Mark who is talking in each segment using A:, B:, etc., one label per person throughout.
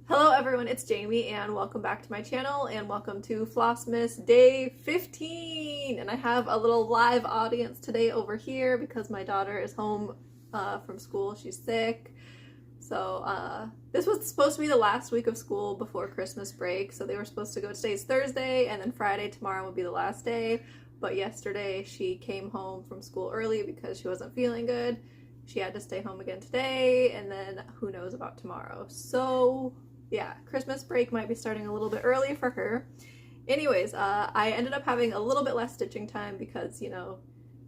A: Hello everyone, it's Jamie and welcome back to my channel and welcome to Flossmas day 15. And I have a little live audience today over here because my daughter is home from school. She's sick. So this was supposed to be the last week of school before Christmas break. So they were supposed to go, today's Thursday, and then Friday, tomorrow will be the last day. But yesterday she came home from school early because she wasn't feeling good. She had to stay home again today, and then who knows about tomorrow. So yeah, Christmas break might be starting a little bit early for her. Anyways, I ended up having a little bit less stitching time because, you know,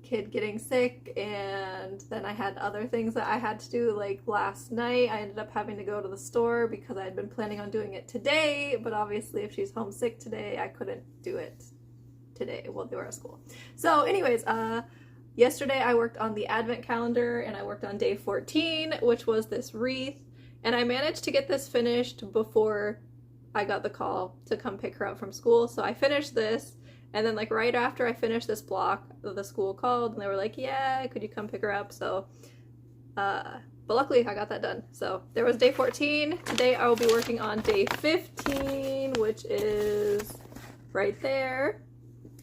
A: kid getting sick, and then I had other things that I had to do. Like last night I ended up having to go to the store because I had been planning on doing it today, but obviously if she's homesick today I couldn't do it today while they were at school. So anyways, yesterday I worked on the advent calendar and I worked on day 14, which was this wreath. And I managed to get this finished before I got the call to come pick her up from school. So I finished this, and then like right after I finished this block, the school called and they were like, yeah, could you come pick her up? So, but luckily I got that done. So there was day 14. Today I will be working on day 15, which is right there.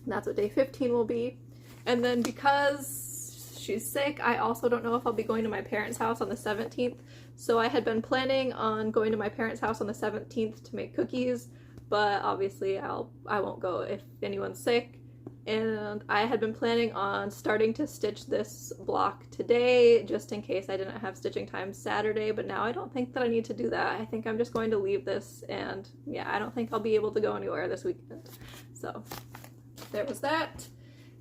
A: And that's what day 15 will be. And then because she's sick, I also don't know if I'll be going to my parents' house on the 17th. So I had been planning on going to my parents' house on the 17th to make cookies, but obviously I won't go if anyone's sick. And I had been planning on starting to stitch this block today just in case I didn't have stitching time Saturday, but now I don't think that I need to do that. I think I'm just going to leave this, and yeah, I don't think I'll be able to go anywhere this weekend. So there was that.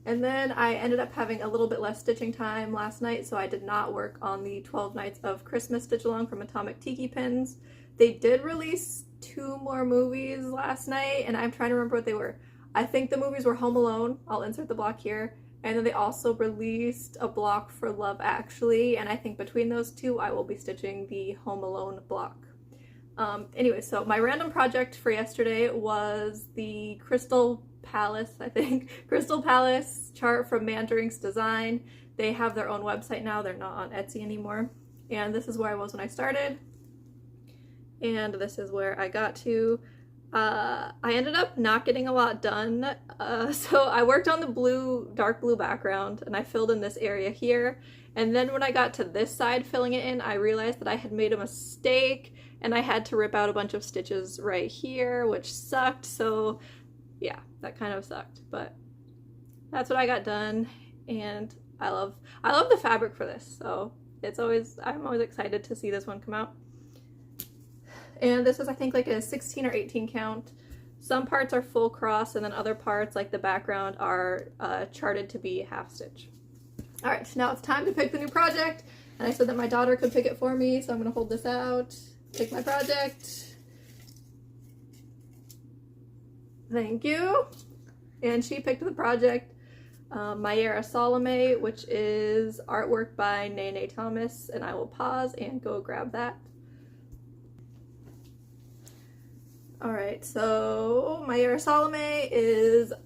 A: And then I ended up having a little bit less stitching time last night, so I did not work on the 12 Nights of Christmas stitch along from Atomic Tiki Pins. They did release 2 more movies last night, and I'm trying to remember what they were. I think the movies were Home Alone, I'll insert the block here, and then they also released a block for Love Actually, and I think between those two I will be stitching the Home Alone block. Anyway, so my random project for yesterday was the Crystal Palace, I think, Crystal Palace chart from Mandrink's Design. They have their own website now, they're not on Etsy anymore. And this is where I was when I started. And this is where I got to. I ended up not getting a lot done. So I worked on the blue, dark blue background, and I filled in this area here. And then when I got to this side filling it in, I realized that I had made a mistake and I had to rip out a bunch of stitches right here, which sucked. So yeah, that kind of sucked, but that's what I got done, and I love the fabric for this, so I'm always excited to see this one come out. And this is, I think, like a 16 or 18 count. Some parts are full cross, and then other parts, like the background, are charted to be half stitch. All right, now it's time to pick the new project, and I said that my daughter could pick it for me, so I'm gonna hold this out, pick my project. Thank you. And she picked the project Mayera Salome, which is artwork by Nene Thomas, and I will pause and go grab that. Alright, so Mayera Salome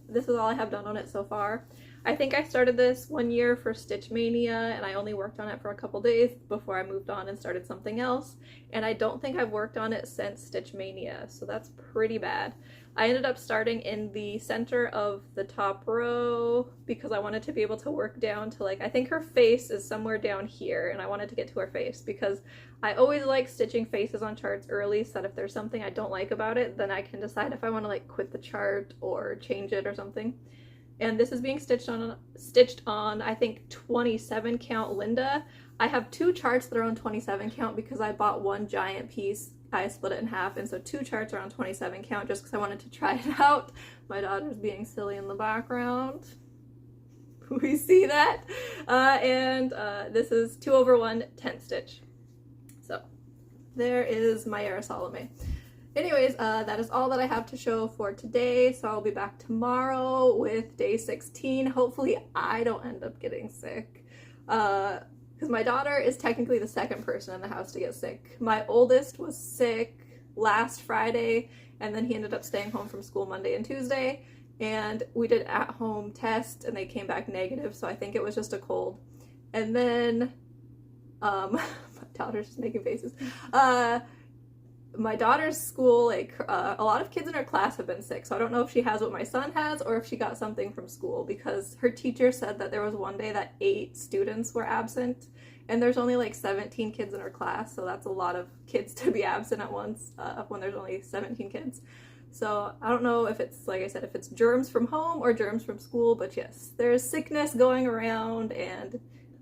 A: this is all I have done on it so far. I think I started this one year for Stitch Mania, and I only worked on it for a couple days before I moved on and started something else, and I don't think I've worked on it since Stitch Mania, so that's pretty bad. I ended up starting in the center of the top row because I wanted to be able to work down to, like, I think her face is somewhere down here, and I wanted to get to her face because I always like stitching faces on charts early so that if there's something I don't like about it, then I can decide if I want to like quit the chart or change it or something. And this is being stitched on I think 27 count Linda. I have 2 charts that are on 27 count because I bought one giant piece. I split it in half, and so 2 charts are on 27 count just because I wanted to try it out. My daughter's being silly in the background. We see that. This is 2/1 10 stitch. So there is Mayera Salome. Anyways, that is all that I have to show for today, so I'll be back tomorrow with day 16. Hopefully I don't end up getting sick, because my daughter is technically the second person in the house to get sick. My oldest was sick last Friday, and then he ended up staying home from school Monday and Tuesday, and we did at-home tests, and they came back negative, so I think it was just a cold. And then, my daughter's just making faces. my daughter's school, like a lot of kids in her class have been sick, so I don't know if she has what my son has or if she got something from school, because her teacher said that there was one day that 8 students were absent, and there's only like 17 kids in her class, so that's a lot of kids to be absent at once when there's only 17 kids. So I don't know if it's, like I said, if it's germs from home or germs from school, but yes, there's sickness going around and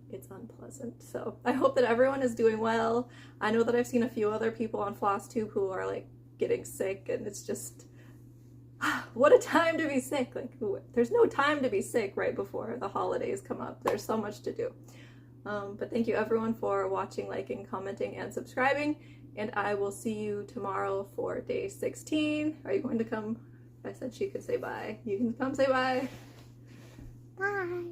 A: it's unpleasant. So I hope that everyone is doing well. I know that I've seen a few other people on FlossTube who are like getting sick, and it's just, what a time to be sick. Like, there's no time to be sick right before the holidays come up. There's so much to do. But thank you everyone for watching, liking, commenting, and subscribing. And I will see you tomorrow for day 16. Are you going to come? I said she could say bye. You can come say bye.
B: Bye.